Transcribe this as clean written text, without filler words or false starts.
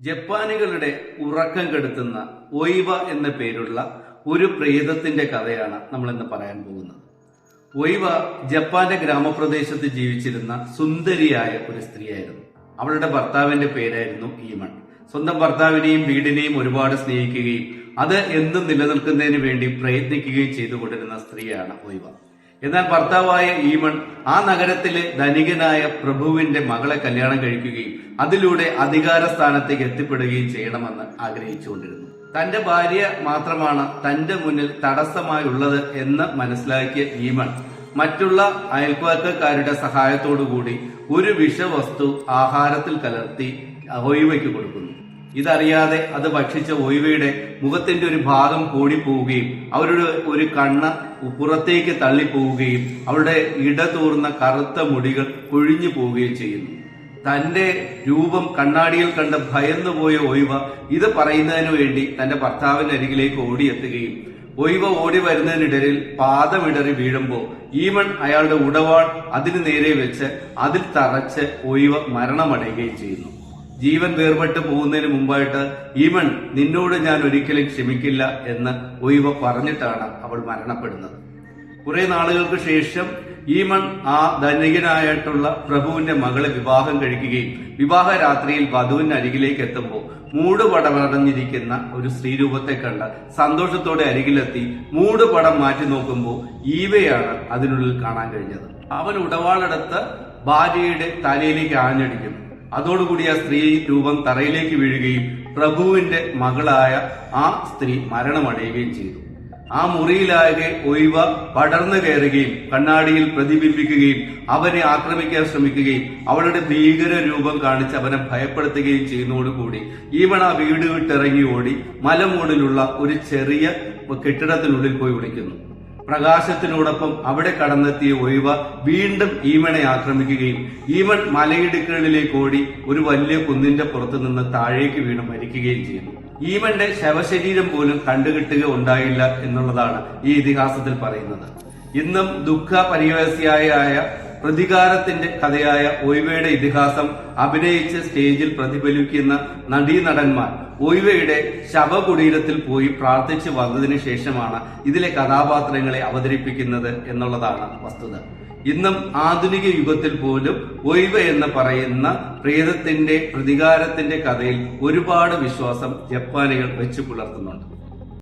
ജപ്പാനികളുടെ ഉറക്കം കെടുത്തുന്ന ഒയ്വ എന്ന പേരുള്ള ഒരു പ്രേതത്തിന്റെ കഥയാണ് നമ്മൾ ഇന്ന് പറയാൻ പോകുന്നത്. ഒയ്വ ജപ്പാന്റെ ഗ്രാമപ്രദേശത്ത് ജീവിച്ചിരുന്ന സുന്ദരിയായ ഒരു സ്ത്രീയായിരുന്നു. അവളുടെ ഭർത്താവിന്റെ പേരായിരുന്നു ഈമൺ. സ്വന്തം ഭർത്താവിനെയും വീടിനെയും ഒരുപാട് സ്നേഹിക്കുകയും അത് എന്നും നിലനിൽക്കുന്നതിന് വേണ്ടി പ്രയത്നിക്കുകയും ചെയ്തുകൊണ്ടിരുന്ന സ്ത്രീയാണ് ഒയ്വ. എന്നാൽ ഭർത്താവായ ഈമൺ ആ നഗരത്തിലെ ധനികനായ പ്രഭുവിന്റെ മകളെ കല്യാണം കഴിക്കുകയും അതിലൂടെ അധികാര സ്ഥാനത്തേക്ക് എത്തിപ്പെടുകയും ചെയ്യണമെന്ന് ആഗ്രഹിച്ചുകൊണ്ടിരുന്നു. തന്റെ ഭാര്യ മാത്രമാണ് തന്റെ മുന്നിൽ തടസ്സമായുള്ളത് എന്ന് മനസ്സിലാക്കിയ ഈമൺ മറ്റുള്ള അയൽപ്പക്കക്കാരുടെ സഹായത്തോടുകൂടി ഒരു വിഷവസ്തു ആഹാരത്തിൽ കലർത്തി ഒയ്വയ്ക്ക് കൊടുക്കുന്നു. ഇതറിയാതെ അത് ഭക്ഷിച്ച ഒയ്വയുടെ മുഖത്തിന്റെ ഒരു ഭാഗം കൂടിപ്പോവുകയും അവരുടെ ഒരു കണ്ണ് പുറത്തേക്ക് തള്ളിപ്പോവുകയും അവരുടെ ഇടതൂർന്ന കറുത്ത മുടികൾ കൊഴിഞ്ഞു പോവുകയും ചെയ്യുന്നു. തന്റെ രൂപം കണ്ണാടിയിൽ കണ്ട് ഭയന്നുപോയ ഒയ്വ ഇത് പറയുന്നതിന് വേണ്ടി തന്റെ ഭർത്താവിന്റെ അരികിലേക്ക് ഓടിയെത്തുകയും ഒയ്വ ഓടി വരുന്നതിനിടയിൽ പാദമിടറി വീഴുമ്പോൾ ഈമൺ അയാളുടെ ഉടവാൾ അതിനു നേരെ വെച്ച് അതിൽ തറച്ച് ഒയ്വ മരണമടയുകയും ചെയ്യുന്നു. ജീവൻ വേർപെട്ട് പോകുന്നതിന് മുമ്പായിട്ട് ഈമൺ നിന്നോട് ഞാൻ ഒരിക്കലും ക്ഷമിക്കില്ല എന്ന് ഒയ്വ പറഞ്ഞിട്ടാണ് അവൾ മരണപ്പെടുന്നത്. കുറെ നാളുകൾക്ക് ശേഷം ഈമൺ ആ ധനികനായിട്ടുള്ള പ്രഭുവിന്റെ മകളെ വിവാഹം കഴിക്കുകയും വിവാഹ രാത്രിയിൽ വധുവിന്റെ അരികിലേക്ക് എത്തുമ്പോൾ മൂടുപടമടഞ്ഞിരിക്കുന്ന ഒരു സ്ത്രീരൂപത്തെ കണ്ട് സന്തോഷത്തോടെ അരികിലെത്തി മൂടുപടം മാറ്റി നോക്കുമ്പോൾ ഈവയാണ് അതിനുള്ളിൽ കാണാൻ കഴിഞ്ഞത്. അവൻ ഉടവാളെടുത്ത് ഭാര്യയുടെ തലയിലേക്ക് ആഞ്ഞടിക്കും. അതോടുകൂടി ആ സ്ത്രീ രൂപം തറയിലേക്ക് വീഴുകയും പ്രഭുവിന്റെ മകളായ ആ സ്ത്രീ മരണമടയുകയും ചെയ്തു. ആ മുറിയിലാകെ ഒയ്വ പടർന്നു കയറുകയും കണ്ണാടിയിൽ പ്രതിബിംബിക്കുകയും അവനെ ആക്രമിക്കാൻ ശ്രമിക്കുകയും അവളുടെ ഭീകര രൂപം കാണിച്ച് അവനെ ഭയപ്പെടുത്തുകയും ചെയ്യുന്നതോടുകൂടി ഈമൺ ആ വീട് വിട്ടിറങ്ങി ഓടി മലമൂടിലുള്ള ഒരു ചെറിയ കെട്ടിടത്തിനുള്ളിൽ പോയി ഒളിക്കുന്നു. പ്രകാശത്തിനോടൊപ്പം അവിടെ കടന്നെത്തിയ ഒയ്വ വീണ്ടും ഈമണെ ആക്രമിക്കുകയും ഈമൺ മലയിടുക്കുകളിലേക്ക് ഓടി ഒരു വലിയ കുന്നിന്റെ പുറത്തു നിന്ന് താഴേക്ക് വീണ് മരിക്കുകയും ചെയ്യുന്നു. ഈമന്റെ ശവശരീരം പോലും കണ്ടുകിട്ടുക ഉണ്ടായില്ല എന്നുള്ളതാണ് ഈ ഇതിഹാസത്തിൽ പറയുന്നത്. ഇന്നും ദുഃഖ പരിവേശിയായ പ്രതികാരത്തിന്റെ കഥയായ ഒയ്വയുടെ ഇതിഹാസം അഭിനയിച്ച് സ്റ്റേജിൽ പ്രതിഫലിക്കുന്ന നടീനടന്മാർ ഒയ്വയുടെ ശവകുടീരത്തിൽ പോയി പ്രാർത്ഥിച്ചു വന്നതിന് ശേഷമാണ് ഇതിലെ കഥാപാത്രങ്ങളെ അവതരിപ്പിക്കുന്നത് എന്നുള്ളതാണ് വസ്തുത. ഇന്നും ആധുനിക യുഗത്തിൽ പോലും ഒയ്വ എന്ന് പറയുന്ന പ്രേതത്തിന്റെ പ്രതികാരത്തിന്റെ കഥയിൽ ഒരുപാട് വിശ്വാസം ജപ്പാനികൾ വെച്ചു പുലർത്തുന്നുണ്ട്.